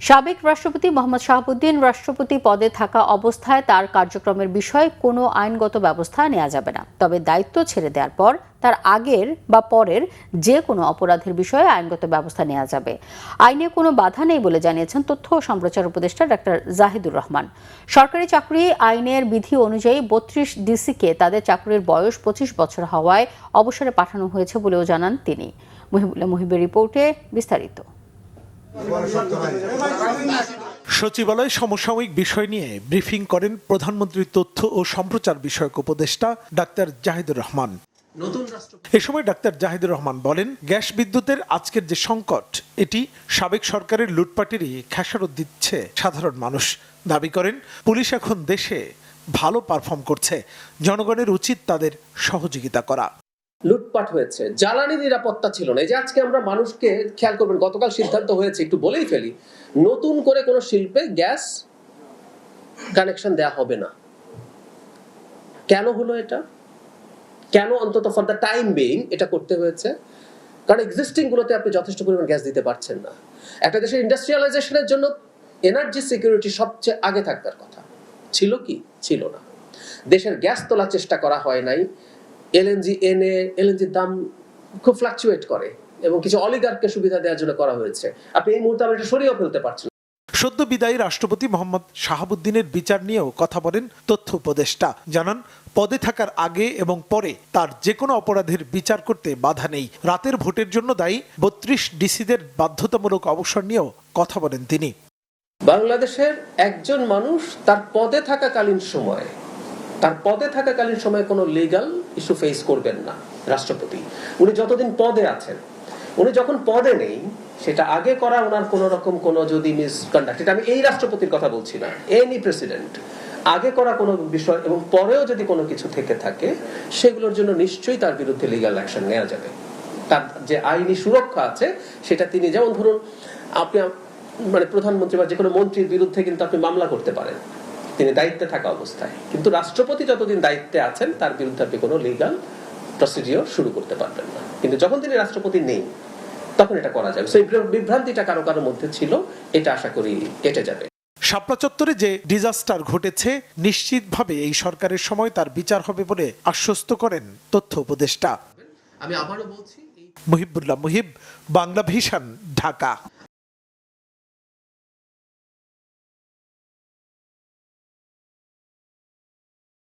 সাবেক রাষ্ট্রপতি মোহাম্মদ শাহাবুদ্দিন রাষ্ট্রপতি পদে থাকা অবস্থায় তার কার্যক্রমের বিষয়ে কোনো আইনগত ব্যবস্থা নেওয়া যাবে না। তবে দায়িত্ব ছেড়ে দেওয়ার পর তার আগের বা পরের যে কোনো অপরাধের বিষয়ে আইনগত ব্যবস্থা নেওয়া যাবে। আইনে কোনো বাধা নেই বলে জানিয়েছেন তথ্য ও সম্প্রচার উপদেষ্টা ডক্টর জাহিদুর রহমান। সরকারি চাকরি আইনের বিধি অনুযায়ী ৩২ ডিসিকে তাদের চাকরির বয়স ২৫ বছর হওয়ায় অবসরে পাঠানো হয়েছে বলেও জানান তিনি। মুহিবের রিপোর্টে বিস্তারিত। সচিবালয়ে সমসাময়িক বিষয় নিয়ে ব্রিফিং করেন প্রধানমন্ত্রীর তথ্য ও সম্প্রচার বিষয়ক উপদেষ্টা ডাক্তার জাহিদুর রহমান। এ সময় ডাক্তার জাহিদুর রহমান বলেন, গ্যাস বিদ্যুতের আজকের যে সংকট, এটি সাবেক সরকারের লুটপাটেরই খেসারত দিচ্ছে সাধারণ মানুষ। দাবি করেন, পুলিশ এখন দেশে ভালো পারফর্ম করছে, জনগণের উচিত তাদের সহযোগিতা করা। লুটপাট হয়েছে, জ্বালানি নিরাপত্তা ছিল না। এই যে আজকে আমরা মানুষকে খেয়াল করবেন, গতকাল সিদ্ধান্ত হয়েছে, একটু বলেই ফেলি, নতুন করে কোনো শিল্পে গ্যাস কানেকশন দেয়া হবে না। কেন হলো এটা? কেন অন্তত ফর দ্য টাইম বিং এটা করতে হয়েছে? কারণ এক্সিস্টিং গুলোতে আপনি যথেষ্ট পরিমাণ গ্যাস দিতে পারছেন না। একটা দেশের ইন্ডাস্ট্রিয়ালাইজেশনের জন্য এনার্জি সিকিউরিটি সবচেয়ে আগে থাকার কথা ছিল, কি ছিল না। দেশের গ্যাস তোলার চেষ্টা করা হয় নাই। এলএনজির দাম খুব ফ্লাকচুয়েট করে এবং কিছু অলিগার্ককে সুবিধা দেওয়ার জন্য করা হয়েছে। আপনি এই মুহূর্তে এটা সরিয়েও ফেলতে পারছেন। সদ্য বিদায়ী রাষ্ট্রপতি মোহাম্মদ শাহাবুদ্দিনের বিচার নিয়েও কথা বলেন তথ্য উপদেষ্টা। জানান, পদে থাকার আগে এবং পরে তার যে কোনো অপরাধের বিচার করতে বাধা নেই। রাতের ভোটের জন্য দায়ী ৩২ ডিসিদের বাধ্যতামূলক অবসর নিয়েও কথা বলেন তিনি। বাংলাদেশের একজন মানুষ তার পদে থাকাকালীন সময়ে কোনো লিগ্যাল ইস্যু ফেস করবেন না। রাষ্ট্রপতি উনি যতদিন পদে আছেন, উনি যখন পদে নেই, সেটা আগে করা ওনার কোন রকম কোনো যদি মিসকন্ডাক্ট, এটা আমি এই রাষ্ট্রপতির কথা বলছি না, এনি প্রেসিডেন্ট আগে করা কোনো বিষয় এবং পরেও যদি কোনো কিছু থেকে থাকে, সেগুলোর জন্য নিশ্চয়ই তার বিরুদ্ধে লিগ্যাল অ্যাকশন নেওয়া যাবে। তার যে আইনি সুরক্ষা আছে সেটা তিনি, যেমন ধরুন আপনি প্রধানমন্ত্রী বা যে কোনো মন্ত্রীর বিরুদ্ধে কিন্তু আপনি মামলা করতে পারেন তিনি দায়িত্বে থাকা অবস্থায়, কিন্তু রাষ্ট্রপতি যতদিন দায়িত্বে আছেন তার বিরুদ্ধে আপনি কোনো লিগ্যাল প্রসিডিওর শুরু করতে পারবেন না। কিন্তু যখন তিনি রাষ্ট্রপতি নেই, তখন এটা করা যাবে। সেই বিভ্রান্তিটা কারো মধ্যে ছিল, এটা আশা করি কেটে যাবে। শাপলা চত্বরে যে ডিজাস্টার ঘটেছে, নিশ্চিতভাবে এই সরকারের সময় তার বিচার হবে বলে আশ্বস্ত করেন তথ্য উপদেষ্টা। আমি আবারও বলছি, মুহিবুল্লাহ মুহিব, বাংলা ভিশন, ঢাকা।